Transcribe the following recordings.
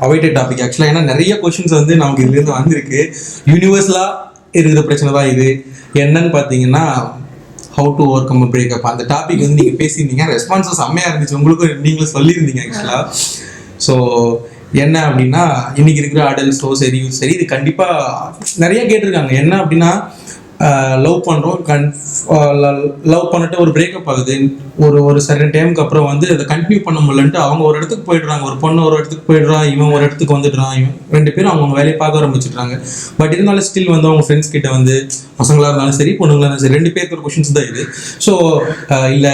Awaited topic ஆக்சுவலாக. ஏன்னா நிறைய கொஷின்ஸ் வந்து நமக்கு இதுலேருந்து வந்திருக்கு. யூனிவர்சலாக இருக்கிற பிரச்சனை தான் இது. என்னன்னு பார்த்தீங்கன்னா how to over come breakup. அந்த டாபிக் வந்து நீங்கள் பேசியிருந்தீங்க, ரெஸ்பான்ஸஸ் செம்மையாக இருந்துச்சு, உங்களுக்கும் நீங்களும் சொல்லியிருந்தீங்க ஆக்சுவலாக. ஸோ என்ன அப்படின்னா இன்னைக்கு இருக்கிற அடல்ட்ஸோ சரி சரி இது கண்டிப்பாக நிறைய கேட்டிருக்காங்க. என்ன அப்படின்னா லவ் பண்ணுறோம், லவ் பண்ணிட்டு ஒரு பிரேக்கப் ஆகுது, ஒரு சர்டன் டைமுக்கு அப்புறம் வந்து அதை கண்டினியூ பண்ண முடியலன்ட்டு அவங்க ஒரு இடத்துக்கு போயிடுறாங்க, ஒரு பொண்ணு ஒரு இடத்துக்கு போயிடுறா, இவன் ஒரு இடத்துக்கு வந்துடுறான், இவன் 2 பேரும் அவங்க வேலையை பார்க்க ஆரம்பிச்சிடுறாங்க. பட் இருந்தாலும் ஸ்டில் வந்து அவங்க ஃப்ரெண்ட்ஸ் கிட்ட வந்து பசங்களாக இருந்தாலும் சரி பொண்ணுங்களாக இருந்தாலும் சரி 2 பேருக்கு ஒரு கொஷின்ஸ் தான் இது. ஸோ இல்லை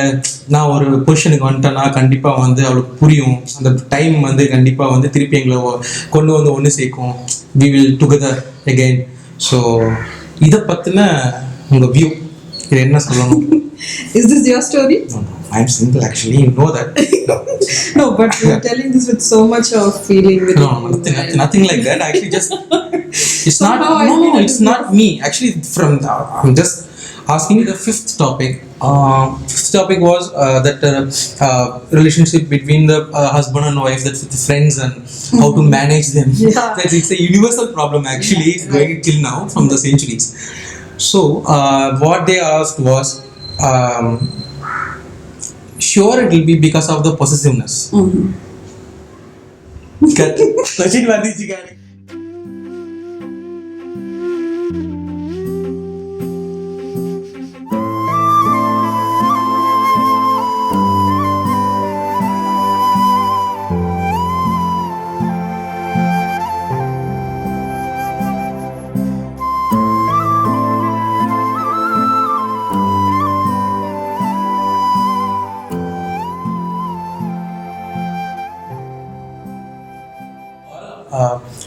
நான் ஒரு பொசிஷனுக்கு வந்துட்டேன்னா கண்டிப்பாக வந்து அவளுக்கு புரியும், அந்த டைம் வந்து கண்டிப்பாக வந்து திருப்பி எங்களை கொண்டு வந்து ஒன்று சேர்க்கும், we will together again. So இதை பற்றின உங்கள் வியூ, இது என்ன சொல்லணும்? Is this your story? No, I'm single actually, you know that. No, but you're telling this with so much of feeling. No, nothing like that. Actually, just it's not. No, it's not me. Actually, I'm just asking you the fifth topic. Fifth topic was that relationship between the husband and wife, that's with the friends and how to manage them. Yeah. It's a universal problem actually. It's going till now from the centuries. So what they asked was, sure it will be because of the possessiveness. Question vandichu gaani.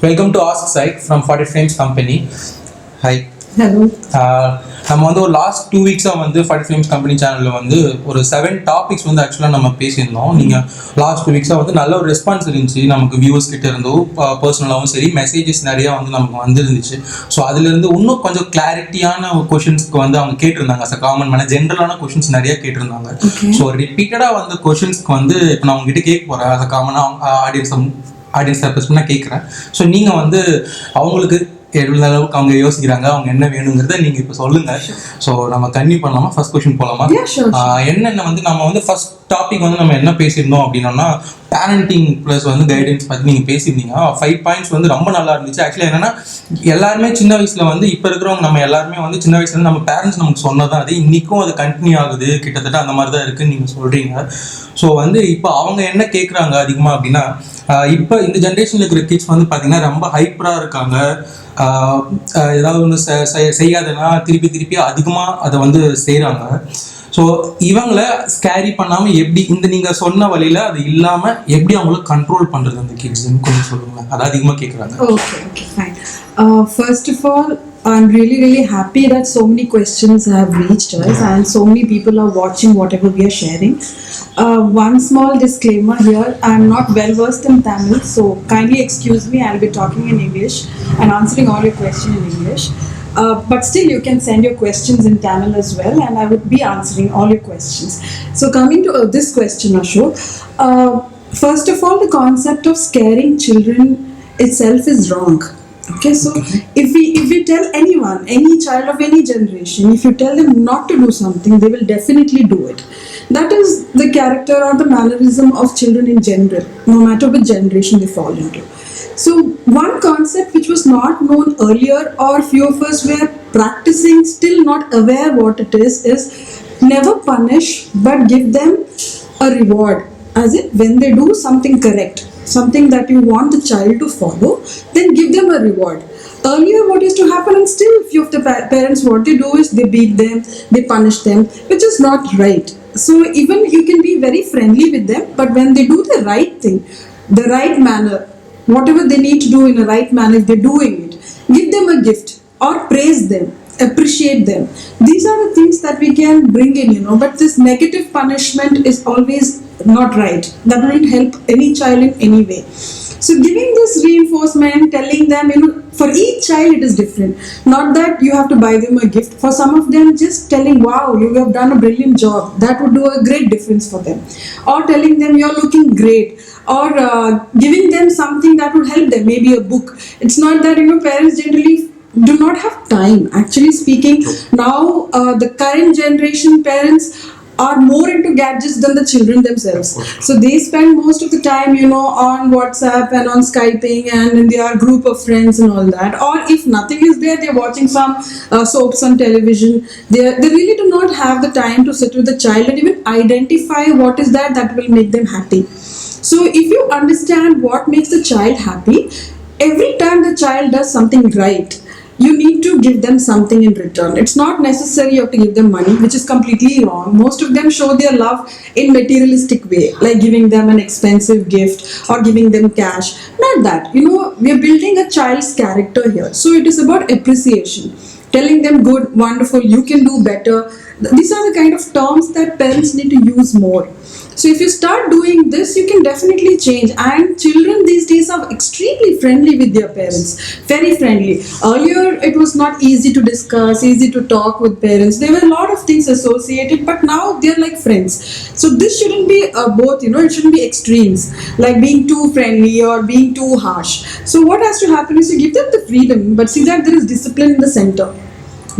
Welcome to Ask Psych from 40 Frames Company. Hi. Hello. நம்ம வந்து ஒரு last 2 வீக்ஸாக வந்து 40 Frames Company சேனலில் வந்து ஒரு 7 topics வந்து ஆக்சுவலாக நம்ம பேசியிருந்தோம். நீங்கள் லாஸ்ட் 2 வீக்ஸாக வந்து நல்ல ஒரு ரெஸ்பான்ஸ் இருந்துச்சு, நமக்கு வியூவர்ஸ் கிட்ட இருந்தும் பர்சனலாகவும் சரி மெசேஜஸ் நிறையா வந்து நமக்கு வந்துருந்துச்சு. ஸோ அதுலேருந்து இன்னும் கொஞ்சம் கிளாரிட்டியான கொஷின்ஸ்க்கு வந்து அவங்க கேட்டிருந்தாங்க. As a common Menen ஜென்ரலான questions நிறையா கேட்டிருந்தாங்க. ஸோ ரிப்பீட்டடாக வந்து கொஷின்ஸ்க்கு வந்து இப்போ நான் உங்ககிட்ட கேட்க போகிறேன், அஸ் அ காமனாக ஆடியன்ஸ் பர்சனாக கேட்குறேன். ஸோ நீங்கள் வந்து அவங்களுக்கு எவ்வளோ அளவுக்கு அவங்க யோசிக்கிறாங்க, அவங்க என்ன வேணுங்கிறத நீங்கள் இப்போ சொல்லுங்கள். ஸோ நம்ம கன்டினியூ பண்ணலாமா? ஃபர்ஸ்ட் கொஸ்டின் போகலாமா? என்னென்ன வந்து நம்ம வந்து ஃபர்ஸ்ட் டாபிக் வந்து நம்ம என்ன பேசியிருந்தோம் அப்படின்னா பேரண்டிங் ப்ளஸ் வந்து கைடன்ஸ் பற்றி நீங்கள் பேசியிருந்தீங்க. 5 பாயிண்ட்ஸ் வந்து ரொம்ப நல்லா இருந்துச்சு. ஆக்சுவலாக என்னென்னா எல்லாருமே சின்ன வயசில் வந்து இப்போ இருக்கிறவங்க நம்ம எல்லாருமே வந்து சின்ன வயசுல நம்ம பேரண்ட்ஸ் நமக்கு சொன்னதான் அது இன்றைக்கும் அது கண்டினியூ ஆகுது, கிட்டத்தட்ட அந்த மாதிரி தான் இருக்குன்னு நீங்கள் சொல்கிறீங்க. ஸோ வந்து இப்போ அவங்க என்ன கேட்குறாங்க அதிகமாக அப்படின்னா, இப்போ இந்த ஜென்ரேஷனில் இருக்கிற கிட்ஸ் வந்து பார்த்தீங்கன்னா ரொம்ப ஹைப்பராக இருக்காங்க. ஏதாவது ஒன்று செய்யாதுன்னா திருப்பி அதிகமாக அதை வந்து செய்கிறாங்க. ஸோ இவங்களை ஸ்கேரி பண்ணாமல் எப்படி இந்த நீங்கள் சொன்ன வழியில் அது இல்லாமல் எப்படி அவங்கள கண்ட்ரோல் பண்ணுறது அந்த கிட்ஸ்ன்னு கொஞ்சம் சொல்லுங்களேன். அது அதிகமாக கேட்குறாங்க. Okay, fine. First of all, I'm really happy that so many questions have reached us and so many people are watching whatever we are sharing. One small disclaimer here, I'm not well versed in Tamil, so kindly excuse me, I'll be talking in English and answering all your questions in English. But still you can send your questions in Tamil as well and I would be answering all your questions. So coming to this question, Ashok, first of all, the concept of scaring children itself is wrong. Okay, so if we tell anyone, any child of any generation, if you tell them not to do something, they will definitely do it. That is the character or the mannerism of children in general, no matter which generation they fall into. So one concept which was not known earlier or few of us were practicing, still not aware what it is never punish but give them a reward. As if when they do something correct, something that you want the child to follow, then give them a reward. Earlier what used to happen, and still few of the parents what they do is they beat them, they punish them, which is not right. So even you can be very friendly with them, but when they do the right thing, the right manner, whatever they need to do in a right manner, if they're doing it, give them a gift or praise them. appreciate them. These are the things that we can bring in, but this negative punishment is always not right. That won't help any child in any way. So giving this reinforcement, telling them, for each child it is different. Not that you have to buy them a gift. For some of them, just telling, wow, you have done a brilliant job. That would do a great difference for them. Or telling them, you're looking great. Or giving them something that would help them, maybe a book. It's not that, parents generally do not have time. Actually speaking, now the current generation parents are more into gadgets than the children themselves. So they spend most of the time, on WhatsApp and on Skyping and in their group of friends and all that. Or if nothing is there, they're watching some soaps on television. They really do not have the time to sit with the child and even identify what is that will make them happy. So if you understand what makes the child happy, every time the child does something right, you need to give them something in return. It's not necessary you have to give them money, which is completely wrong. Most of them show their love in materialistic way, like giving them an expensive gift or giving them cash. Not that. We are building a child's character here. So it is about appreciation. Telling them good, wonderful, you can do better. These are the kind of terms that parents need to use more. So if you start doing this, you can definitely change. And children these days are extremely friendly with their parents. Very friendly. Earlier, it was not easy to discuss, easy to talk with parents. There were a lot of things associated, but now they're like friends. So this shouldn't be both, it shouldn't be extremes, like being too friendly or being too harsh. So what has to happen is you give them the freedom, but see that there is discipline in the center.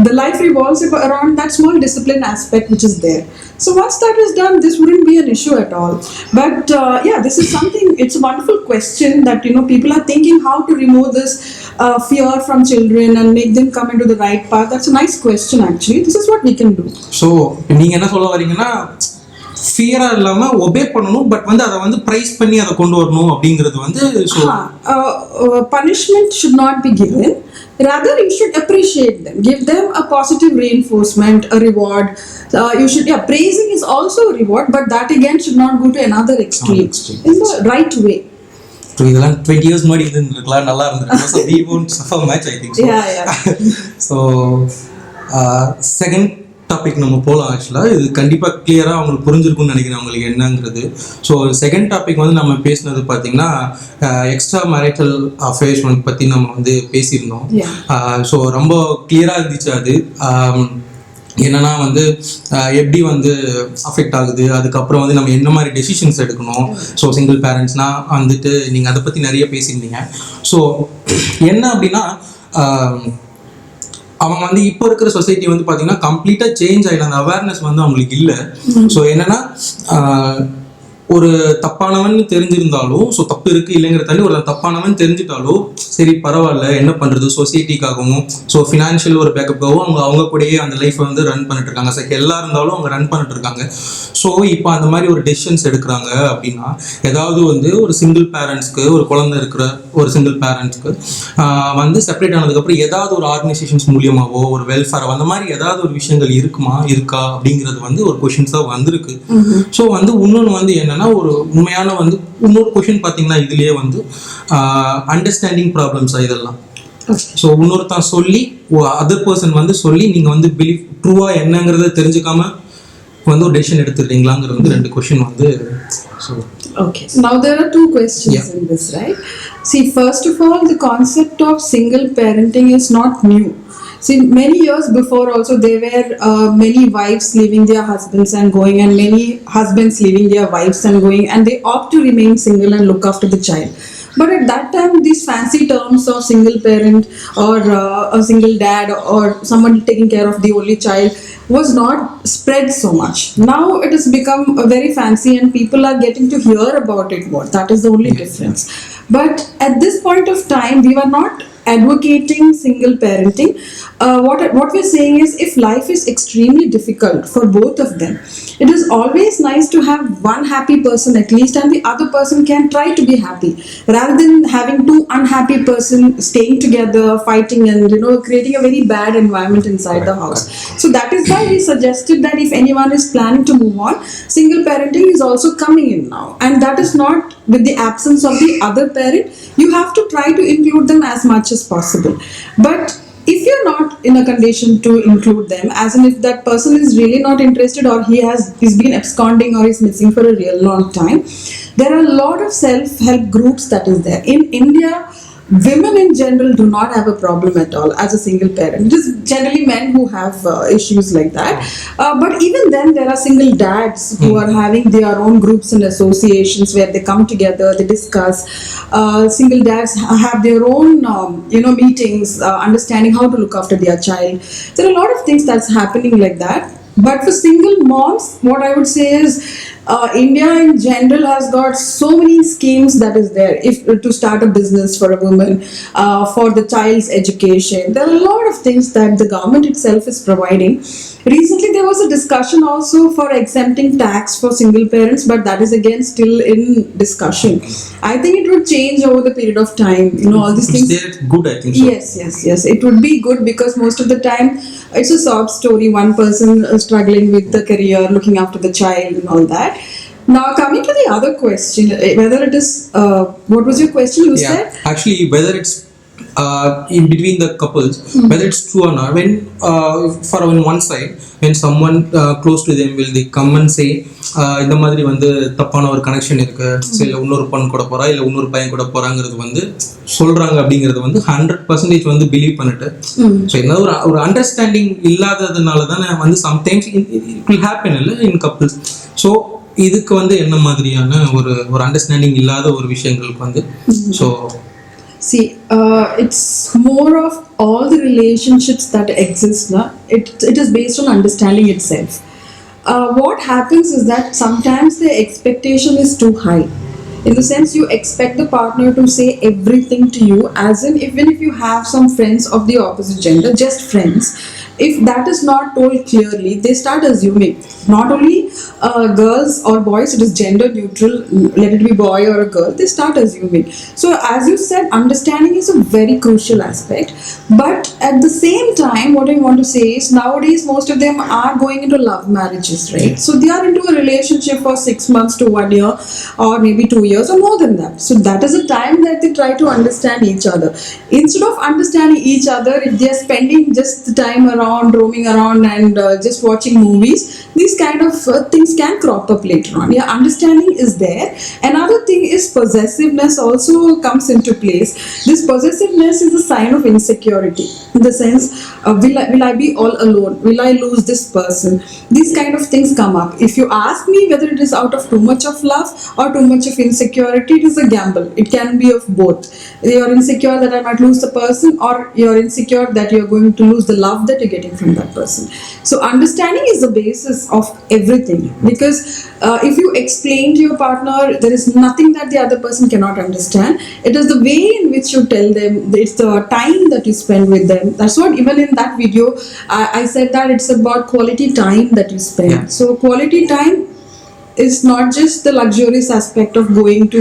The life revolves around that small discipline aspect which is there. So once that is done, this wouldn't be an issue at all. But this is something, it's a wonderful question that, people are thinking how to remove this fear from children and make them come into the right path. That's a nice question actually. This is what we can do. So, நீங்க என்ன சொல்ல வரீங்கன்னா ஃபியரா இல்லாம obey பண்ணணும், but அதை price பண்ணி அதை கொண்டு வரணும் அப்படிங்கிறது punishment should not be given. Rather, you should appreciate them. Give them a positive reinforcement, a reward. You should, praising is also a reward, but that again should not go to another extreme. In the right way. So, இதெல்லாம் 20 years முன்னாடி இருந்திருக்கலாம், நல்லா இருந்திருக்கும். So, we won't suffer much, I think. So, second topic நம்ம போகலாம். ஆக்சுவலாக இது கண்டிப்பாக கிளியராக அவங்களுக்கு புரிஞ்சிருக்கும்னு நினைக்கிறேன் அவங்களுக்கு என்னங்கிறது. ஸோ செகண்ட் டாபிக் நம்ம பேசினது பார்த்தீங்கன்னா எக்ஸ்ட்ரா மேரிட்டல் அஃபேர்ஸ் பற்றி நம்ம பேசியிருந்தோம். ஸோ ரொம்ப கிளியராக இருந்துச்சு அது. என்னன்னா எப்படி அஃபெக்ட் ஆகுது, அதுக்கப்புறம் நம்ம என்ன மாதிரி டெசிஷன்ஸ் எடுக்கணும். ஸோ சிங்கிள் பேரண்ட்ஸ்னால் நீங்கள் அதை பற்றி நிறைய பேசியிருந்தீங்க. ஸோ என்ன அப்படின்னா அவங்க இப்போ இருக்கிற சொசைட்டி பார்த்தீங்கன்னா கம்ப்ளீட்டாக சேஞ்ச் ஆகிடும். அந்த அவேர்னஸ் அவங்களுக்கு இல்லை. ஸோ என்னன்னா ஒரு தப்பானவன் தெரிஞ்சிருந்தாலும், ஸோ தப்பு இருக்குது இல்லைங்கிற தள்ளி ஒரு தப்பானவன் தெரிஞ்சிட்டாலும் சரி பரவாயில்ல, என்ன பண்ணுறது, சொசைட்டிக்காகவும் ஸோ ஃபினான்ஷியல் ஒரு பேக்கப்புக்காகவும் அவங்க கூடயே அந்த லைஃப்பை ரன் பண்ணிட்டு இருக்காங்க. ஸோ எல்லா இருந்தாலும் அவங்க ரன் பண்ணிட்டு இருக்காங்க. ஸோ இப்போ அந்த மாதிரி ஒரு டெசிஷன்ஸ் எடுக்கிறாங்க அப்படின்னா, ஏதாவது ஒரு சிங்கிள் பேரண்ட்ஸ்க்கு, ஒரு குழந்தை இருக்கிற ஒரு சிங்கிள் பேரண்ட்ஸ்க்கு செப்பரேட் ஆனதுக்கப்புறம் ஏதாவது ஒரு ஆர்கனைசேஷன்ஸ் மூலியமாவோ ஒரு வெல்ஃபேர் அந்த மாதிரி ஏதாவது ஒரு விஷயங்கள் இருக்கா அப்படிங்கிறது ஒரு கொஷின்ஸாக வந்திருக்கு. ஸோ இன்னொன்று என்னன்னா ஒரு உண்மையான இன்னொரு கொஷின் பார்த்தீங்கன்னா இதுலயே அண்டர்ஸ்டாண்டிங் ப்ராப்ளம்ஸ் இதெல்லாம். ஸோ இன்னொருத்தான் சொல்லி அதர் பர்சன் சொல்லி நீங்க பிலீவ் ட்ரூவா என்னங்கிறத தெரிஞ்சுக்காம ஒரு டெசிஷன் எடுத்துடுறீங்களாங்கிறது ரெண்டு question So okay, now there are two questions in this, right? See, first of all, the concept of single parenting is not new. See, many years before also there were many wives leaving their husbands and going, and many husbands leaving their wives and going, and they opt to remain single and look after the child. But at that time, these fancy terms of single parent or a single dad or someone taking care of the only child was not spread so much. Now it has become very fancy and people are getting to hear about it more. That is the only difference. But at this point of time, we were not advocating single parenting. What we're saying is, if life is extremely difficult for both of them, it is always nice to have one happy person at least, and the other person can try to be happy, rather than having two unhappy person staying together, fighting, and creating a very bad environment inside the house. So that is why we suggested that if anyone is planning to move on, single parenting is also coming in now, and that is not with the absence of the other parent. You have to try to include them as much as possible. But if you're not in a condition to include them, as in if that person is really not interested, or he's been absconding, or is missing for a real long time, there are a lot of self-help groups that is there. In India, women in general do not have a problem at all as a single parent. It is generally men who have issues like that. But even then, there are single dads who are having their own groups and associations where they come together, they discuss. Single dads have their own, meetings, understanding how to look after their child. There are a lot of things that's happening like that. But for single moms, what I would say is, India in general has got so many schemes that is there. If to start a business for a woman, for the child's education, there are a lot of things that the government itself is providing. Recently, there was a discussion also for exempting tax for single parents, but that is again still in discussion. I think it would change over the period of time. All these things. They're good, I think so. Yes. It would be good, because most of the time it's a sob story. One person struggling with the career, looking after the child, and all that. Now, coming to the other question, whether it is, what was your question? You said? Actually, whether it's in between the couples, whether it's true or not. When for on one side, when someone close to them will they come and say, இந்த மாதிரி வந்து தப்பான ஒரு connection இருக்கு, இல்லை இன்னொரு பொண்ணு கூட போறா, இல்லை இன்னொரு பையன் கூட போறாங்கிறது வந்து சொல்றாங்க அப்படிங்கிறது வந்து 100% வந்து பிலீவ் பண்ணிட்டு, ஸோ என்ன ஒரு அண்டர்ஸ்டாண்டிங் இல்லாததுனால தானே வந்து சம்டைம்ஸ் இட் வில் ஹேப்பன் இல்லை இன் கப்புள்ஸ். ஸோ இதுக்கு வந்து என்ன மாதிரியான ஒரு அண்டர்ஸ்டாண்டிங் இல்லாத ஒரு விஷயங்களுக்கு வந்து so see, it's more of all the relationships that exist now. It is based on understanding itself. What happens is that sometimes the expectation is too high. In the sense, you expect the partner to say everything to you, as in even if you have some friends of the opposite gender, just friends, if that is not told clearly, they start assuming. Not only girls or boys, it is gender neutral, let it be boy or a girl, they start assuming. So as you said, understanding is a very crucial aspect. But at the same time, what I want to say is, nowadays most of them are going into love marriages, right? So they are into a relationship for 6 months to 1 year, or maybe 2 years or more than that. So that is a time that they try to understand each other. Instead of understanding each other, if they are spending just the time around, roaming around and just watching movies, these kind of things can crop up later on. Yeah, understanding is there. Another thing is possessiveness also comes into place. This possessiveness is a sign of insecurity, in the sense, will I be all alone? Will I lose this person? These kind of things come up. If you ask me whether it is out of too much of love or too much of insecurity, it is a gamble. It can be of both. You are insecure that I might lose the person, or you are insecure that you are going to lose the love that you're getting from that person. So understanding is the basis of everything, because if you explain to your partner, there is nothing that the other person cannot understand. It is the way in which you tell them, it's the time that you spend with them. That's what, even in that video, I said that it's about quality time that you spend. So quality time is not just the luxurious aspect of going to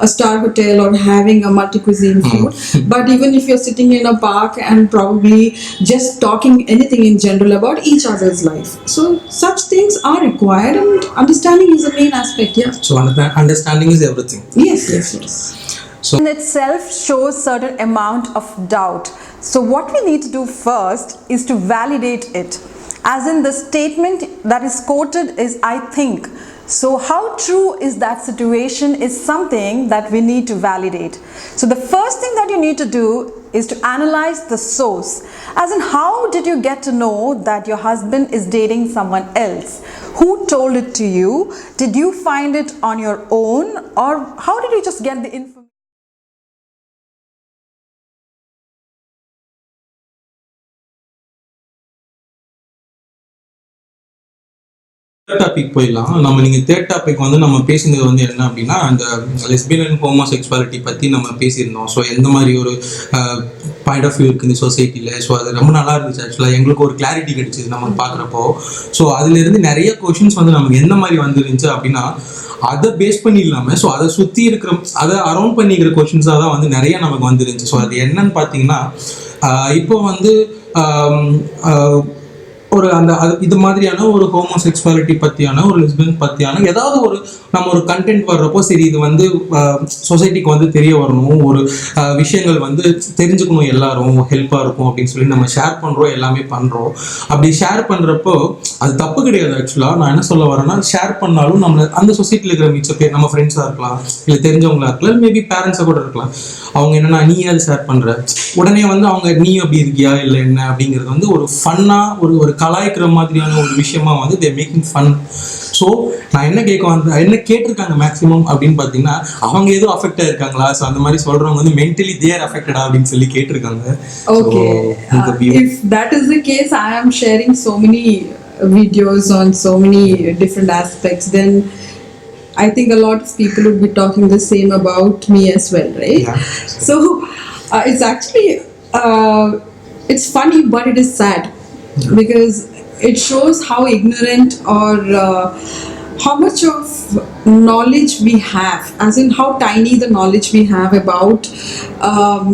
a star hotel or having a multi-cuisine food, but even if you're sitting in a park and probably just talking anything in general about each other's life. So such things are required, and understanding is the main aspect. Yeah. So understanding is everything. Yes. So in itself shows certain amount of doubt. So what we need to do first is to validate it. As in, the statement that is quoted is "I think." So how true is that situation is something that we need to validate. So the first thing that you need to do is to analyze the source. As in, how did you get to know that your husband is dating someone else? Who told it to you? Did you find it on your own, or how did you just get the information? Topic போயிடலாம். நீங்கள் third topic வந்து நம்ம பேசினது வந்து என்ன அப்படின்னா, அந்த lesbian and homosexuality பற்றி நம்ம பேசியிருந்தோம். ஸோ எந்த மாதிரி ஒரு பாயிண்ட் ஆஃப் வியூ இருக்குது இந்த சொசைட்டியில். ஸோ அது ரொம்ப நல்லா இருந்துச்சு. ஆக்சுவலாக எங்களுக்கு ஒரு கிளாரிட்டி கிடைச்சிது நம்ம பார்க்குறப்போ. ஸோ அதுலேருந்து நிறைய கொஷின்ஸ் வந்து நமக்கு எந்த மாதிரி வந்துருந்துச்சு அப்படின்னா, அதை பேஸ் பண்ணி இல்லாமல் ஸோ அதை சுற்றி இருக்கிற, அதை அரௌண்ட் பண்ணிக்கிற கொஷின்ஸாக தான் வந்து நிறைய நமக்கு வந்துருந்துச்சு. ஸோ அது என்னன்னு பார்த்தீங்கன்னா, இப்போ வந்து ஒரு இது மாதிரியான ஒரு ஹோமோசெக்சுவாலிட்டி பற்றியான ஒரு லெஸ்பியன் பற்றியான ஏதாவது ஒரு நம்ம ஒரு கண்டென்ட் வர்றப்போ சரி இது வந்து சொசைட்டிக்கு வந்து தெரிய வரணும், ஒரு விஷயங்கள் வந்து தெரிஞ்சுக்கணும், எல்லாரும் ஹெல்ப்பாக இருக்கும் அப்படின்னு சொல்லி நம்ம ஷேர் பண்ணுறோம், எல்லாமே பண்ணுறோம். அப்படி ஷேர் பண்ணுறப்போ அது தப்பு கிடையாது. ஆக்சுவலாக நான் என்ன சொல்ல வரேன்னா, ஷேர் பண்ணாலும் நம்ம அந்த சொசைட்டியில் இருக்கிற மிச்ச பேர் நம்ம ஃப்ரெண்ட்ஸாக இருக்கலாம், இல்லை தெரிஞ்சவங்களா இருக்கலாம், மேபி பேரண்ட்ஸாக கூட இருக்கலாம். அவங்க என்னன்னா நீ அது ஷேர் பண்ணுற உடனே வந்து அவங்க நீ அப்படி இருக்கியா இல்லை என்ன அப்படிங்கிறது வந்து ஒரு ஃபன்னாக ஒரு கலாய்க்கிற மாதிரியான ஒரு விஷயமா வந்து தே மேக்கிங் ஃபன். ஸோ நான் என்ன என்ன கேட்டிருக்காங்க மேக்ஸிமம் அப்படின்னு பார்த்தீங்கன்னா, அவங்க எதுவும் அஃபெக்ட் ஆயிருக்காங்களா, ஸோ அந்த மாதிரி சொல்றவங்க வந்து மென்டலி தே ஆர் அஃபெக்டடா அப்படின்னு சொல்லி கேட்டிருக்காங்க. Okay, if that is the case, I am sharing so many videos on so many different aspects, then I think a lot of people would be talking the same about me as well, right? Yeah. So it's actually it's funny, but it is sad because it shows how ignorant or how much of knowledge we have, as in how tiny the knowledge we have about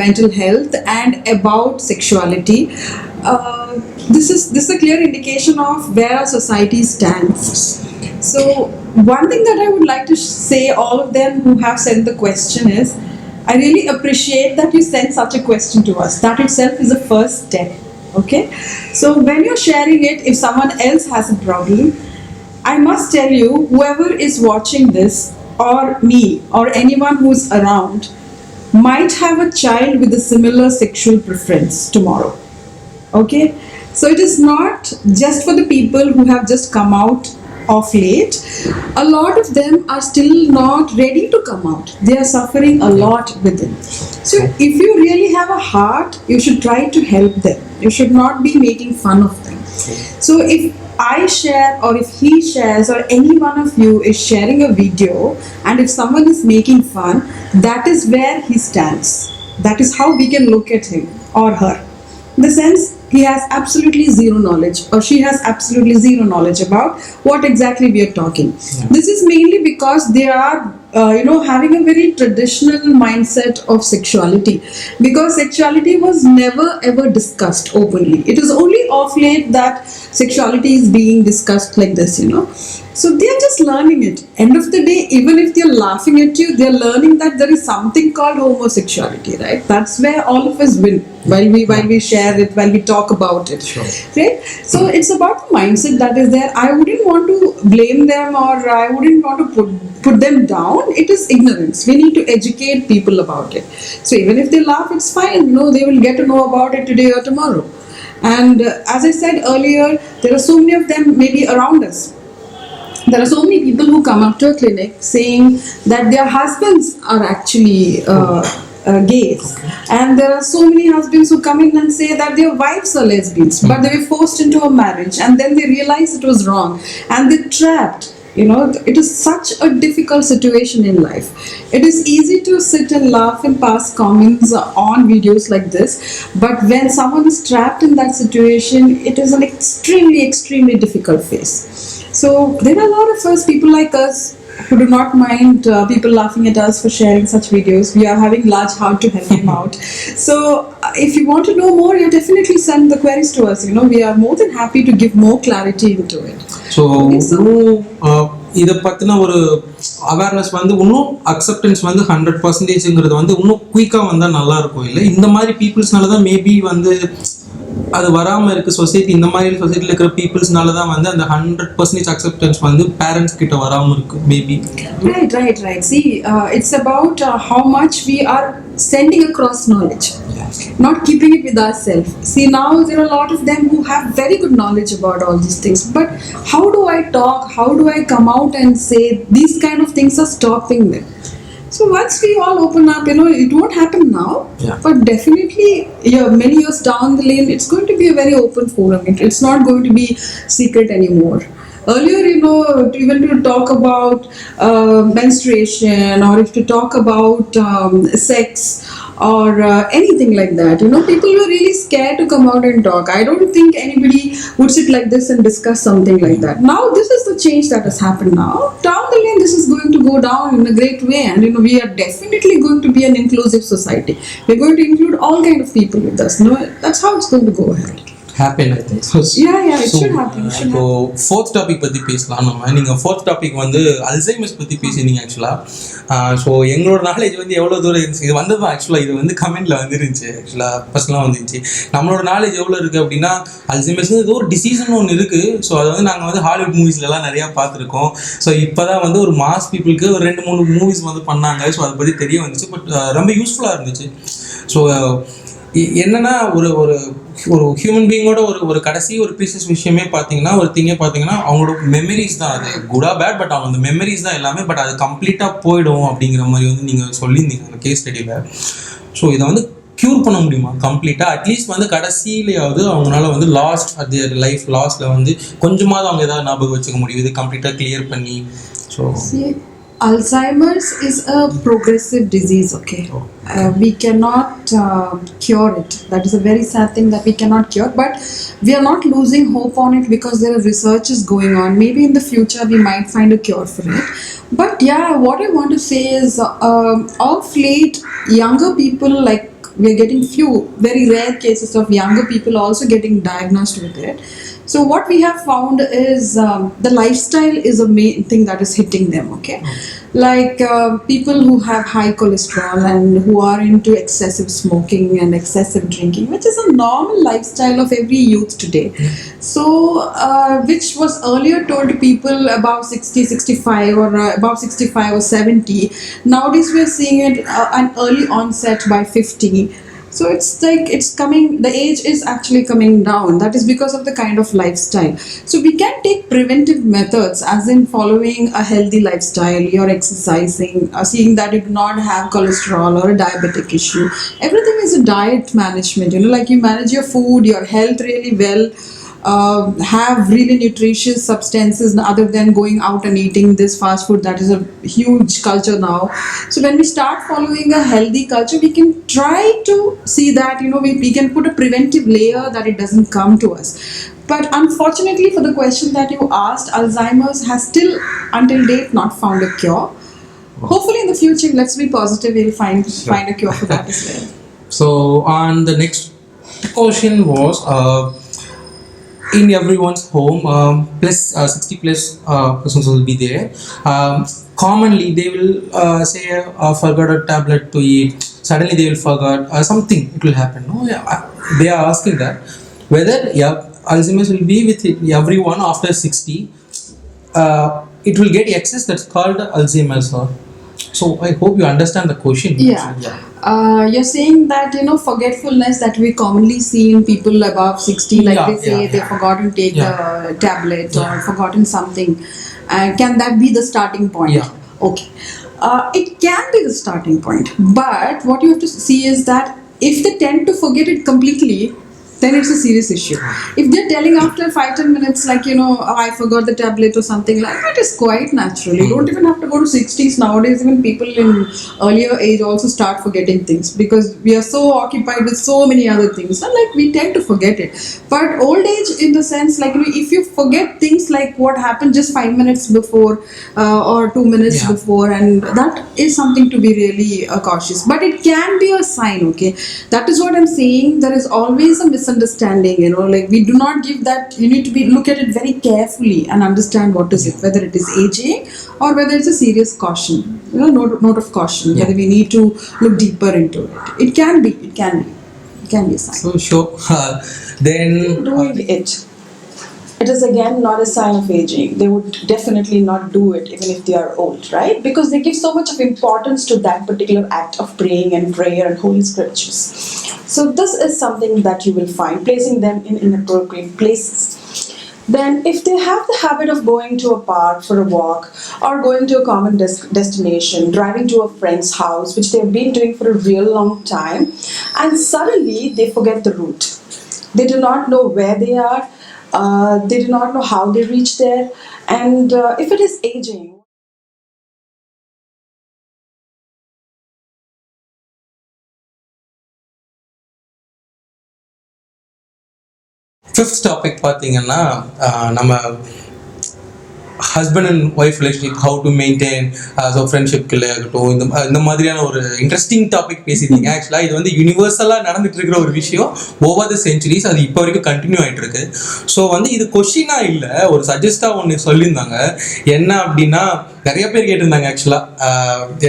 mental health and about sexuality. This is a clear indication of where our society stands. So one thing that I would like to say, all of them who have sent the question, is I really appreciate that you sent such a question to us. That itself is a first step. Okay, so when you're sharing it, if someone else has a problem, I must tell you, whoever is watching this, or me, or anyone who's around, might have a child with a similar sexual preference tomorrow. Okay, so it is not just for the people who have just come out of late. A lot of them are still not ready to come out. They are suffering a lot within. So if you really have a heart, you should try to help them. You should not be making fun of them. So if I share, or if he shares, or any one of you is sharing a video, and if someone is making fun, that is where he stands. That is how we can look at him or her. In the sense, he has absolutely zero knowledge, or she has absolutely zero knowledge about what exactly we are talking. Yeah. This is mainly because they are having a very traditional mindset of sexuality, because sexuality was never ever discussed openly. It is only of late that sexuality is being discussed like this, so they are just learning it. End of the day, even if they are laughing at you, they are learning that there is something called homosexuality, right? That's where all of us win while we share it, while we talk about it. Sure. Right? So it's about the mindset that is there. I wouldn't want to blame them, or I wouldn't want to put them down. It is ignorance. We need to educate people about it. So even if they laugh, it's fine. They will get to know about it today or tomorrow. And as I said earlier, there are so many of them maybe around us. There are so many people who come up to a clinic saying that their husbands are actually gays. Okay. And there are so many husbands who come in and say that their wives are lesbians, but they were forced into a marriage, and then they realized it was wrong, and they're trapped. It is such a difficult situation in life. It is easy to sit and laugh and pass comments on videos like this, but when someone is trapped in that situation, it is an extremely, extremely difficult phase. So there are a lot of us, people like us, who do not mind people laughing at us for sharing such videos. We are having large heart to help them out. So if you want to know more, you definitely send the queries to us. We are more than happy to give more clarity into it. So இதை பற்றின ஒரு awareness வந்து இன்னும் acceptance வந்து 100%ங்கிறது வந்து இன்னும் குயிக்காக வந்தால் நல்லா இருக்கும். இல்லை இந்த மாதிரி பீப்புள்ஸ்னால தான் மேபி வந்து அது வராமல் இருக்குது. சொசைட்டி இந்த மாதிரி சொசைட்டியில் இருக்கிற பீப்புள்ஸ்னால தான் வந்து அந்த 100% அக்செப்டன்ஸ் வந்து பேரண்ட்ஸ் கிட்ட வராமல் இருக்குது maybe. Right. See, it's about how much we are sending across knowledge, not keeping it with ourselves. See, now there are a lot of them who have very good knowledge about all these things, but how do I talk? How do I come out and say these kind of things are stopping them? So once we all open up, it won't happen now, but definitely many years down the lane, it's going to be a very open forum. It's not going to be secret anymore. Earlier, even to talk about menstruation, or if to talk about sex, or anything like that, people were really scared to come out and talk. I don't think anybody would sit like this and discuss something like that. Now this is the change that has happened. Now down the lane, this is going to go down in a great way, and we are definitely going to be an inclusive society. We're going to include all kind of people with us. That's how it's going to go ahead. happen, I think. Yeah, it should happen. It should இப்போ happen. Fourth topic பற்றி பேசலாம் நம்ம. நீங்கள் fourth topic வந்து Alzheimer's பற்றி பேசியிருந்தீங்க ஆக்சுவலாக. So எங்களோட knowledge வந்து எவ்வளோ தூரம் இருந்துச்சு, இது வந்து ஆக்சுவலாக இது வந்து கமெண்ட்டில் வந்துருந்துச்சு ஆக்சுவலாக ஃபர்ஸ்ட்லாம் வந்துருந்துச்சு. நம்மளோட நாலேஜ் எவ்வளோ இருக்குது அப்படின்னா, அல்சைமர்ஸ் இது ஒரு டிசீஸ்னு ஒன்று இருக்குது. ஸோ அதை வந்து நாங்கள் வந்து ஹாலிவுட் மூவிஸ்லலாம் நிறையா பார்த்துருக்கோம். ஸோ இப்போ தான் வந்து ஒரு மாஸ் பீப்புளுக்கு ஒரு 2-3 மூவிஸ் வந்து பண்ணாங்க. ஸோ அதை பற்றி தெரிய வந்துச்சு. பட் ரொம்ப யூஸ்ஃபுல்லாக இருந்துச்சு. ஸோ என்னன்னா ஒரு ஒரு ஒரு ஹியூமன் பீயிங்கோட ஒரு கடைசி ஒரு ப்ரீசியஸ் விஷயமே பார்த்தீங்கன்னா, ஒரு திங்கே பார்த்தீங்கன்னா அவங்களோட மெமரிஸ் தான். அது குடா பேட், பட் அவங்க அந்த மெமரிஸ் தான் எல்லாமே. பட் அது கம்ப்ளீட்டாக போயிடும் அப்படிங்கிற மாதிரி வந்து நீங்கள் சொல்லியிருந்தீங்க அந்த கேஸ் ஸ்டடியில். ஸோ இதை வந்து க்யூர் பண்ண முடியுமா கம்ப்ளீட்டாக? அட்லீஸ்ட் வந்து கடைசியிலேயாவது அவங்களால வந்து லாஸ்ட் அது லைஃப் லாஸ்ட்டில் வந்து கொஞ்சமாவது அவங்க ஏதாவது ஞாபகம் வச்சுக்க முடியும், இது கம்ப்ளீட்டாக கிளியர் பண்ணி. So Alzheimer's is a progressive disease, okay? We cannot cure it. That is a very sad thing that we cannot cure, but we are not losing hope on it because there are researches going on. Maybe in the future we might find a cure for it. But yeah, what I want to say is of late, younger people, like we're getting few very rare cases of younger people also getting diagnosed with it. So what we have found is the lifestyle is a main thing that is hitting them, okay? Like people who have high cholesterol and who are into excessive smoking and excessive drinking, which is a normal lifestyle of every youth today. So which was earlier told to people above 60, 65 or above 65 or 70. Nowadays we are seeing it an early onset by 50. So it's like it's coming, the age is actually coming down. That is because of the kind of lifestyle. So we can take preventive methods, as in following a healthy lifestyle, you're exercising, seeing that you do not have cholesterol or a diabetic issue. Everything is a diet management, you know, like you manage your food, your health really well. Have really nutritious substances other than going out and eating this fast food. That is a huge culture now. So when we start following a healthy culture, we can try to see that, you know, we can put a preventive layer that it doesn't come to us. But unfortunately, for the question that you asked, Alzheimer's has still until date not found a cure. Hopefully in the future, let's be positive, we'll find a cure for that as well. So on the next question was in everyone's home, plus 60 plus persons will be there. Commonly they will say forgot a tablet to eat. Suddenly they will forget something, it will happen. No, they are asking that whether Alzheimer's will be with everyone after 60. It will get excess, that's called Alzheimer's. So I hope you understand the question. Yeah. You're saying that, you know, forgetfulness that we commonly see in people above 60, like they say they forgot to take the tablet or forgotten something. Can that be the starting point? Yeah. Okay. It can be the starting point, but what you have to see is that if they tend to forget it completely, then it's a serious issue. If they're telling after 5-10 minutes, like, you know, oh, I forgot the tablet or something, like that is quite natural. You don't even have to go to 60s. Nowadays, even people in earlier age also start forgetting things because we are so occupied with so many other things. And like we tend to forget it. But old age, in the sense, like, you know, if you forget things like what happened just 5 minutes before or 2 minutes before, and that is something to be really cautious. But it can be a sign, okay? That is what I'm saying. There is always a misunderstanding, you know, like we do not give that. You need to look at it very carefully and understand what is it, whether it is aging or whether it's a serious caution, you know, note of caution, whether we need to look deeper into it. It can be a sign. So sure. Then Doing it is again not a sign of aging. They would definitely not do it even if they are old, right? Because they give so much of importance to that particular act of praying and prayer and holy scriptures. So this is something that you will find, placing them in inappropriate places. Then if they have the habit of going to a park for a walk or going to a common destination, driving to a friend's house, which they've been doing for a real long time, and suddenly they forget the route. They do not know where they are. They do not know how they reach there. And if it is aging, fifth topic பார்த்தீங்கன்னா நம்ம husband and wife relationship how to maintain, so ஃப்ரெண்ட்ஷிப்குள்ளே இருக்கட்டும், இந்த மாதிரியான ஒரு interesting topic பேசியிருந்தீங்க. ஆக்சுவலாக இது வந்து யூனிவர்சலாக நடந்துட்டு இருக்கிற ஒரு விஷயம் ஓவர் த சென்ச்சுரிஸ், அது இப்போ வரைக்கும் கண்டினியூ ஆகிட்டு இருக்கு. ஸோ வந்து இது கொஷினாக இல்லை, ஒரு சஜஸ்டாக ஒன்று சொல்லியிருந்தாங்க. என்ன அப்படின்னா, நிறைய பேர் கேட்டிருந்தாங்க ஆக்சுவலாக.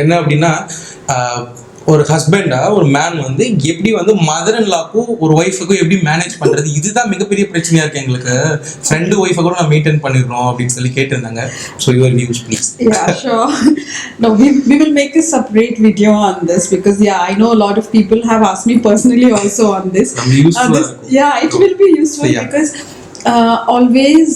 என்ன அப்படின்னா, ஒரு ஹஸ்பண்டா ஒரு மேன் வந்து எப்படி வந்து மதர் இன் லாக்கும் ஒரு ஒய்ஃபுக்கும் எப்படி மேனேஜ் பண்றது, இதுதான் மிகப்பெரிய பிரச்சனையா இருக்கு எங்களுக்கு. ஃப்ரெண்டு ஒய்ஃபை கூட நான் மெயின்டைன் பண்ணிடுறோம் அப்படின்னு சொல்லி கேட்டிருந்தாங்க. So your views please. Yeah, sure. No, we will make a separate video on this because I know a lot of people have asked me personally also on this. It will be useful because always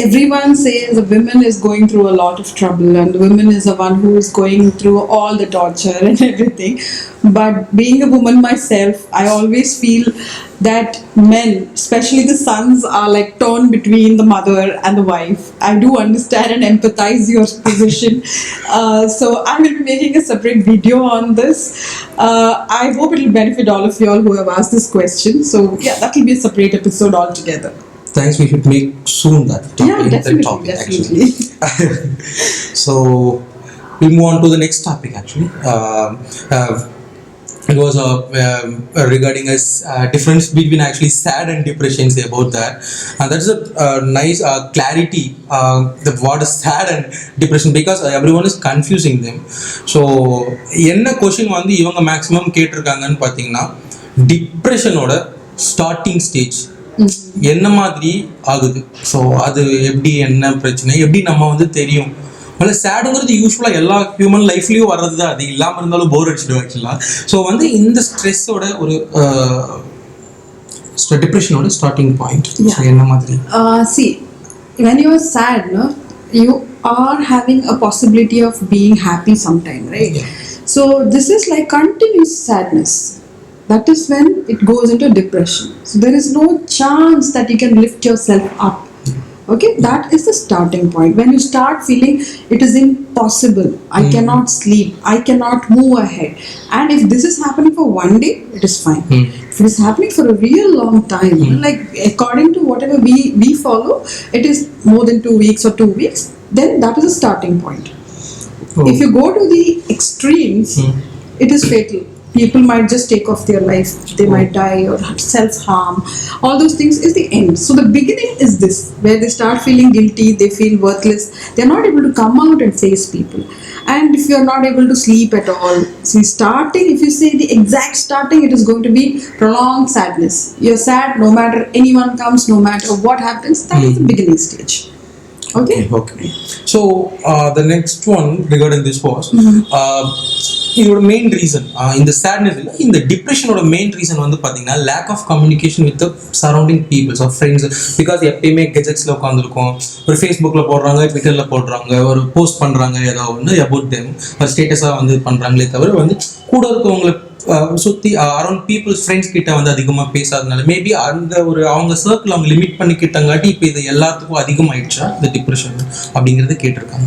everyone says the woman is going through a lot of trouble and the woman is the one who is going through all the torture and everything. But being a woman myself, I always feel that men, especially the sons, are like torn between the mother and the wife. I do understand and empathize your position. So I will be making a separate video on this. I hope it will benefit all of you all who have asked this question. So that will be a separate episode altogether. Thanks, we should make soon that topic. Yeah, definitely. Actually. So we'll move on to the next topic actually. It was regarding a difference between actually sad and depression, say about that, and that's a nice clarity, the what is sad and depression, because everyone is confusing them. So என்ன question வந்து இவங்க maximum கேட்டிருக்காங்கன்னு பார்த்தீங்கன்னா, டிப்ரெஷனோட starting stage என்ன மாதிரி ஆகுது, so அது எப்படி, என்ன பிரச்சனை, எப்படி நம்ம வந்து தெரியும். அதில் சேடுங்கிறது யூஸ்வலாக எல்லா ஹியூமன் லைஃப்லேயும் வர்றது தான், அது இல்லாமல் இருந்தாலும் போர் அடிச்சிடும் ஆக்சுவலாக. ஸோ வந்து இந்த ஸ்ட்ரெஸ்ஸோட ஒரு டிப்ரெஷனோட ஸ்டார்டிங் பாயிண்ட் என்ன மாதிரி? See, when you are sad, no, you are having a possibility of being happy sometime, right? So this is like continuous sadness. That is when it goes into depression. So there is no chance that you can lift yourself up. Okay, that is the starting point. When you start feeling it is impossible, I cannot sleep, I cannot move ahead. And if this is happening for one day, it is fine. If it is happening for a real long time, like according to whatever we follow, it is more than 2 weeks or 2 weeks, then that is a starting point. If you go to the extremes, it is fatal. People might just take off their life, they might die or self-harm. All those things is the end. So the beginning is this, where they start feeling guilty, they feel worthless, they're not able to come out and face people. And if you're not able to sleep at all, see, starting, if you say the exact starting, it is going to be prolonged sadness. You're sad no matter anyone comes, no matter what happens. That is the beginning stage. Okay. So the next one regarding this was இதோட main reason இந்த sadness இல்லை, இந்த டிப்ரெஷனோட main reason வந்து பார்த்தீங்கன்னா lack of communication with surrounding peoples of friends. Because எப்பயுமே கெஜெட்ஸில் உட்காந்துருக்கோம், ஒரு ஃபேஸ்புக்கில் போடுறாங்க, ட்விட்டரில் போடுறாங்க, ஒரு போஸ்ட் பண்ணுறாங்க, ஏதாவது ஒன்று அபவுட் தெம் ஒரு ஸ்டேட்டஸாக வந்து பண்ணுறாங்களே தவிர வந்து கூட இருக்கவங்களை சுற்றி அரௌண்ட் பீப்புள்ஸ் ஃப்ரெண்ட்ஸ் கிட்ட வந்து அதிகமாக பேசாதனால மேபி அந்த ஒரு அவங்க சர்க்கிள் அவங்க லிமிட் பண்ணிக்கிட்டங்காட்டி இப்போ இது எல்லாத்துக்கும் அதிகமாயிடுச்சா இந்த டிப்ரெஷன் அப்படிங்கிறது கேட்டிருக்காங்க.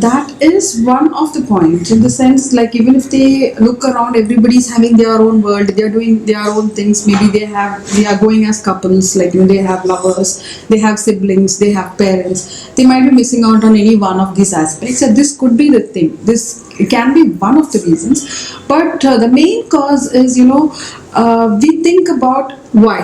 That is one of the points, in the sense like even if they look around, everybody is having their own world, they are doing their own things. Maybe they are going as couples, like they have lovers, they have siblings, they have parents. They might be missing out on any one of these aspects, and this could be the thing. This can be one of the reasons, but the main cause is we think about why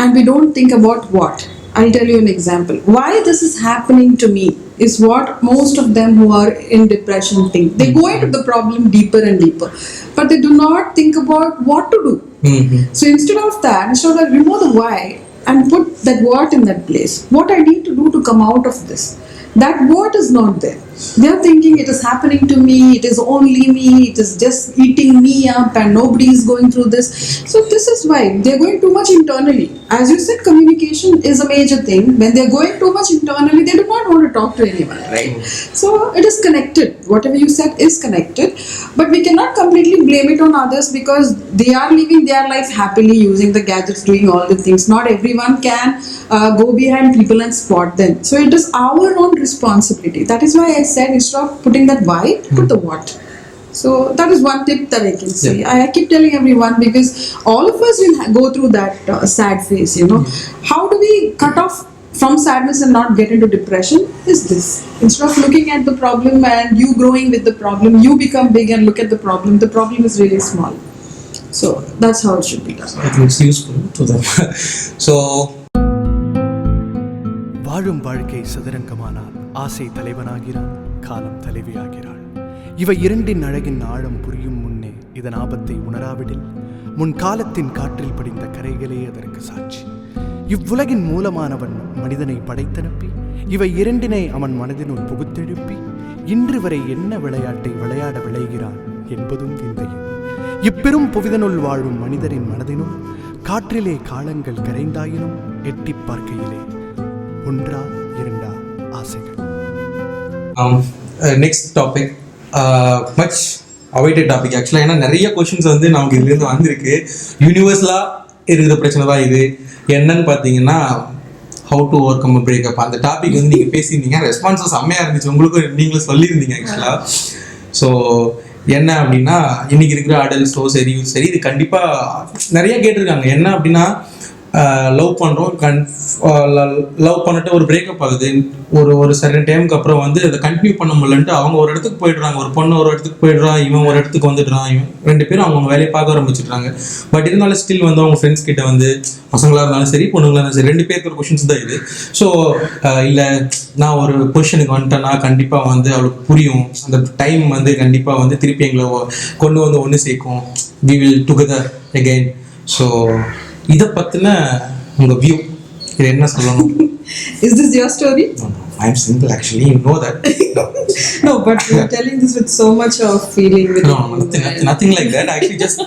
and we don't think about what. I'll tell you an example. Why this is happening to me is what most of them who are in depression think. They go into the problem deeper and deeper, but they do not think about what to do. So instead of remove the why and put that what in that place. What I need to do to come out of this. That what is not there. They are thinking it is happening to me, it is only me, it is just eating me up and nobody is going through this. So this is why they are going too much internally. As you said, communication is a major thing. When they are going too much internally, they do not want to talk to anyone, right? So it is connected. Whatever you said is connected, but we cannot completely blame it on others because they are living their life happily using the gadgets, doing all the things. Not everyone can go behind people and spot them. So it is our own responsibility. That is why I said instead of putting that why, put the what. So that is one tip that I can say. I keep telling everyone because all of us will go through that sad phase. How do we cut off from sadness and not get into depression is this. Instead of looking at the problem and you growing with the problem, you become big and look at the problem. The problem is really small. So that's how it should be done. I think it's useful to them. So வாழும் வாழ்க்கை சதுரங்கமானால் ஆசை தலைவனாகிறான், காலம் தலைவியாகிறாள். இவை இரண்டின் அழகின் ஆழம் புரியும் முன்னே இதன் ஆபத்தை உணராவிடில் முன் காலத்தின் காற்றில் படிந்த கரைகளே அதற்கு சாட்சி. இவ்வுலகின் மூலமானவன் மனிதனை படைத்தனுப்பி இவை இரண்டினை அவன் மனதினுள் புகுத்தெழுப்பி இன்று வரை என்ன விளையாட்டை விளையாட விளைகிறான் என்பதும் விந்தையே. இப்பெரும் புவிதனுள் வாழும் மனிதரின் மனதினும் காற்றிலே காலங்கள் கரைந்தாயினும் எட்டி பார்க்கையிலே ஒன்றா இரண்டா ஆசைகள். Next topic much awaited topic ஆக்சுவலாக. ஏன்னா நிறைய கொஷின்ஸ் வந்து நமக்கு இதுலேருந்து வந்திருக்கு. யூனிவர்சலாக இருக்கிற பிரச்சனை தான் இது. என்னன்னு பார்த்தீங்கன்னா how to over come breakup. அந்த டாபிக் வந்து நீங்கள் பேசியிருந்தீங்க, ரெஸ்பான்ஸும் செம்மையாக இருந்துச்சு. உங்களுக்கும் நீங்களும் சொல்லியிருந்தீங்க ஆக்சுவலாக. ஸோ என்ன அப்படின்னா இன்னைக்கு இருக்கிற அடல்ட்ஸோ சரி இது கண்டிப்பாக நிறைய கேட்டிருக்காங்க. என்ன அப்படின்னா லவ் பண்ணுறோம், லவ் பண்ணிட்டு ஒரு பிரேக்கப் ஆகுது. ஒரு சர்டன் டைமுக்கு அப்புறம் வந்து அதை கண்டினியூ பண்ண முடியலன்ட்டு அவங்க ஒரு இடத்துக்கு போயிடுறாங்க. ஒரு பொண்ணு ஒரு இடத்துக்கு போயிடுறான், இவன் ஒரு இடத்துக்கு வந்துடுறான். இவன் ரெண்டு பேரும் அவங்க வேலையை பார்க்க ஆரம்பிச்சிடுறாங்க. பட் இருந்தாலும் ஸ்டில் வந்து அவங்க ஃப்ரெண்ட்ஸ் கிட்ட வந்து பசங்களாக இருந்தாலும் சரி பொண்ணுங்களாக இருந்தாலும் சரி ரெண்டு பேருக்கு ஒரு கொஷின்ஸ் தான் இது. ஸோ இல்லை நான் ஒரு பொசிஷனுக்கு வந்துட்டேன்னா கண்டிப்பாக வந்து அவளுக்கு புரியும், அந்த டைம் வந்து கண்டிப்பாக வந்து திருப்பி எங்களை கொண்டு வந்து ஒன்று சேர்க்கும், we will together again. So இதை பற்றின உங்கள் வியூ, இது என்ன சொல்லணும்? Is this your story? No, I'm simple actually, you know that. No, but you're telling this with so much of feeling. No, nothing like that. Actually, just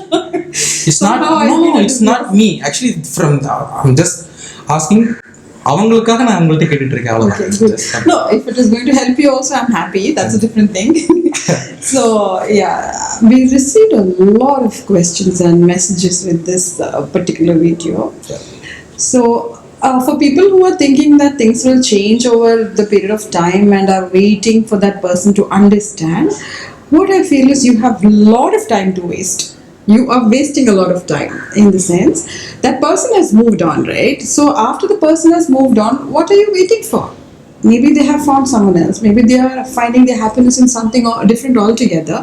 it's not. No, it's not me. Actually, I'm just asking. அவங்களுக்காக நான் உங்கள்கிட்ட கேட்டுட்டு இருக்கேன். Okay, good. No, if it is going to help you also, I'm happy. That's a different thing. So yeah, we received a lot of questions and messages with this particular video. Yeah. So for people who are thinking that things will change over the period of time and are waiting for that person to understand, what I feel is you have a lot of time to waste. You are wasting a lot of time in the sense that person has moved on, right? So after the person has moved on, what are you waiting for? Maybe they have found someone else. Maybe they are finding their happiness in something different altogether.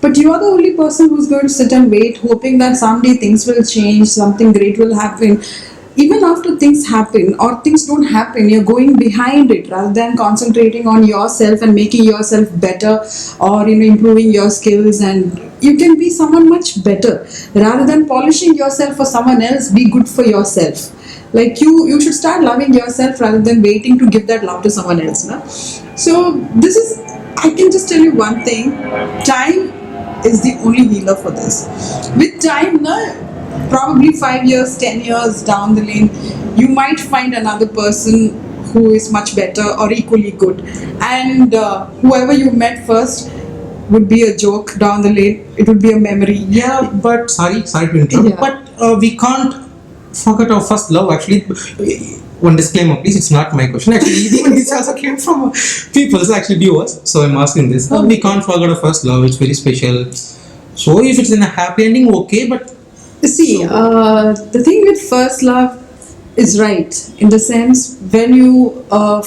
But you are the only person who's going to sit and wait, hoping that someday things will change, something great will happen. Even after things happen or things don't happen, you're going behind it rather than concentrating on yourself and making yourself better or improving your skills, and you can be someone much better rather than polishing yourself for someone else. Be good for yourself. Like you should start loving yourself rather than waiting to give that love to someone else, no? So this is, I can just tell you one thing, time is the only healer for this. With time, no, probably 5 years, 10 years down the lane, you might find another person who is much better or equally good, and whoever you met first would be a joke down the lane. It would be a memory. Yeah, but sorry to interrupt. Yeah. But we can't forget our first love. Actually, one disclaimer, please. It's not my question. Actually, even this also came from people, actually viewers. So I'm asking this. We can't forget our first love. It's very special. So if it's in a happy ending, okay. But see, the thing with first love is right in the sense when you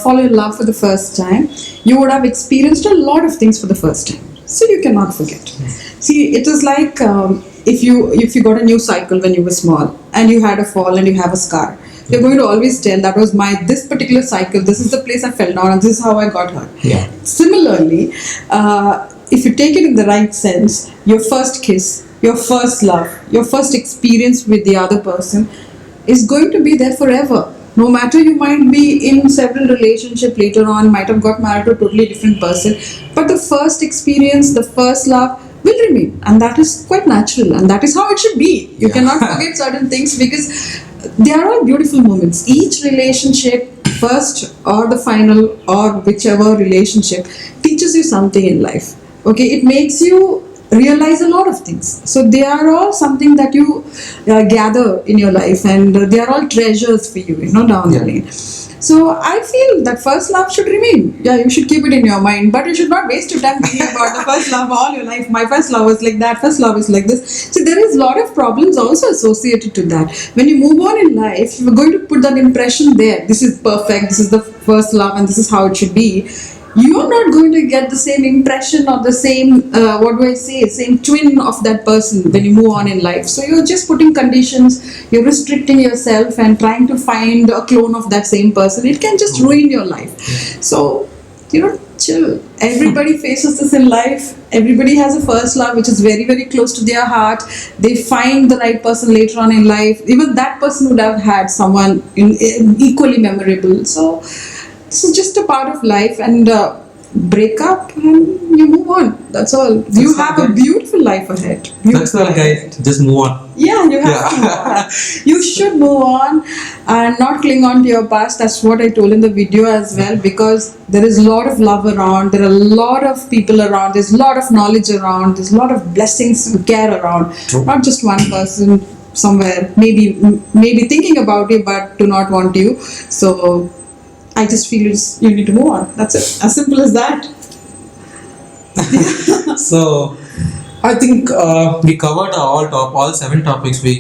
fall in love for the first time, you would have experienced a lot of things for the first time, so you cannot forget. See, it is like if you got a new cycle when you were small and you had a fall and you have a scar, you're going to always tell that was this particular cycle, this is the place I fell down and this is how I got hurt. Yeah. Similarly, if you take it in the right sense, your first kiss, your first love, your first experience with the other person is going to be there forever. No matter you might be in several relationships later on, might have got married to a totally different person, but the first experience, the first love will remain, and that is quite natural, and that is how it should be. You cannot forget certain things because they are all beautiful moments. Each relationship, first or the final or whichever relationship, teaches you something in life. Okay, it makes you realize a lot of things. So they are all something that you gather in your life, and they are all treasures for you, down the lane. So I feel that first love should remain. Yeah, you should keep it in your mind, but you should not waste your time thinking about the first love all your life. My first love was like that, first love is like this. So there is a lot of problems also associated to that. When you move on in life, you're going to put that impression there. This is perfect, this is the first love and this is how it should be. You're not going to get the same impression or the same, same twin of that person when you move on in life. So you're just putting conditions, you're restricting yourself and trying to find a clone of that same person. It can just ruin your life. So, chill. Everybody faces this in life. Everybody has a first love which is very, very close to their heart. They find the right person later on in life. Even that person would have had someone equally memorable. So, this is just a part of life, and break up and you move on. That's all. You have a beautiful life ahead. That's all, guys. Just move on. Yeah, you have to move on. You should move on and not cling on to your past. That's what I told in the video as well, because there is a lot of love around. There are a lot of people around. There's a lot of knowledge around. There's a lot of blessings and care around. True. Not just one person somewhere maybe thinking about you but do not want you. So I just feel you need to move on. That's it. As simple as that. So I think we covered all 7 topics we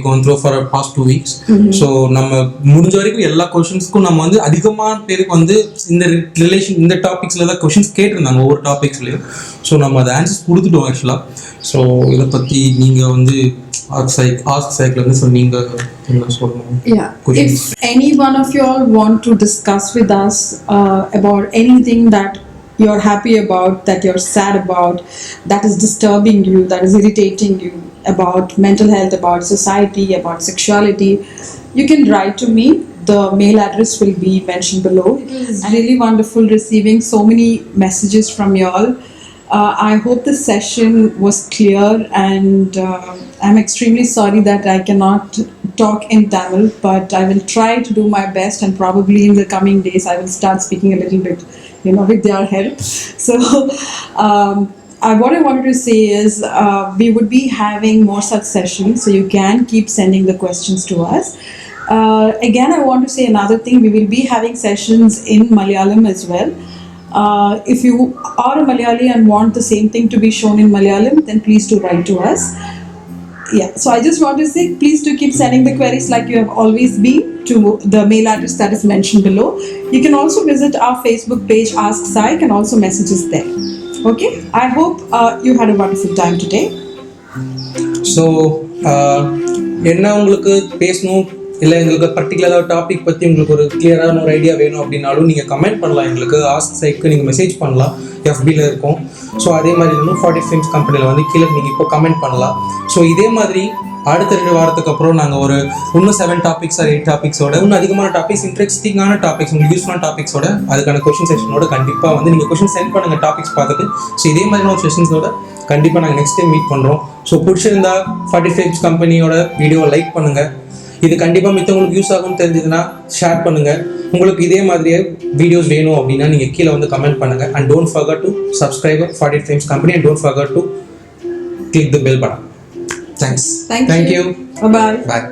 gone through for the past 2 weeks. So நம்ம முடிஞ்ச வரைக்கும் எல்லா क्वेश्चंसக்கும் நம்ம வந்து அதிகமான பேருக்கு வந்து இந்த டாபிக்ஸ்ல தான் क्वेश्चंस கேட்டிருந்தாங்க ஒவ்வொரு டாபிக்ஸ்லயும். ஸோ நம்ம அதை ஆன்சர்ஸ் கொடுத்துட்டோம் ஆக்சுவலா. ஸோ இதை பற்றி நீங்க வந்து Ask Psych வந்து சொன்னீங்க என்ன சொல்லணும்? Yeah. If any one of you all want to discuss with us about anything that you're happy about, that you're sad about, that is disturbing you, that is irritating you, about mental health, about society, about sexuality, you can write to me. The mail address will be mentioned below. It is really wonderful receiving so many messages from you all. I hope this session was clear, and I'm extremely sorry that I cannot talk in Tamil, but I will try to do my best, and probably in the coming days I will start speaking a little bit, with their help. So what I wanted to say is we would be having more such sessions, so you can keep sending the questions to us. Again, I want to say another thing. We will be having sessions in Malayalam as well. If you are a Malayali and want the same thing to be shown in Malayalam, then please do write to us. Yeah, so I just want to say, please do keep sending the queries like you have always been to the mail address that is mentioned below. You can also visit our Facebook page, Ask Psych, and also message us there. Okay, I hope you had a wonderful time today. So, என்ன உங்களுக்கு பேசணும் இல்லை எங்களுக்கு பர்டிகுலராக topic பற்றி உங்களுக்கு ஒரு கிளியரான ஒரு ஐடியா வேணும் அப்படின்னாலும் நீங்கள் கமெண்ட் பண்ணலாம். எங்களுக்கு ஆஸ்க் சைக்கு நீங்கள் மெசேஜ் பண்ணலாம், FBயில் இருக்கும். ஸோ அதே மாதிரி இன்னும் 40 Films கம்பெனியில் வந்து கீழே நீங்கள் இப்போ கமெண்ட் பண்ணலாம். ஸோ இதே மாதிரி அடுத்த 2 வாரத்துக்கு அப்புறம் நாங்கள் ஒரு இன்னும் 7 டாபிக்ஸ் ஆர் 8 டாபிக்ஸோட இன்னும் அதிகமான டாபிக்ஸ், இன்ட்ரெஸ்டிங்கான டாபிக்ஸ், உங்களுக்கு யூஸ்ஃபுல்லான டாபிக்ஸோட அதுக்கான கொஷின் செஷனோட கண்டிப்பாக வந்து நீங்கள் கொஷின் சென்ட் பண்ணுங்கள் டாபிக்ஸ் பார்த்துட்டு. ஸோ இதே மாதிரியான ஒரு செஷன்ஸோட கண்டிப்பாக நாங்கள் நெக்ஸ்ட் டைம் மீட் பண்ணுறோம். ஸோ பிடிச்சிருந்தா 40 Films கம்பெனியோட வீடியோவை லைக் பண்ணுங்கள். இது கண்டிப்பாக மித்தவங்களுக்கு யூஸ் ஆகும்னு தெரிஞ்சதுன்னா ஷேர் பண்ணுங்கள். உங்களுக்கு இதே மாதிரியே வீடியோஸ் வேணும் அப்படின்னா நீங்கள் கீழே வந்து கமெண்ட் பண்ணுங்கள். And don't forget to subscribe 40 Films company, and don't forget to click the bell button. Thanks. Thank you. Bye-bye. Bye.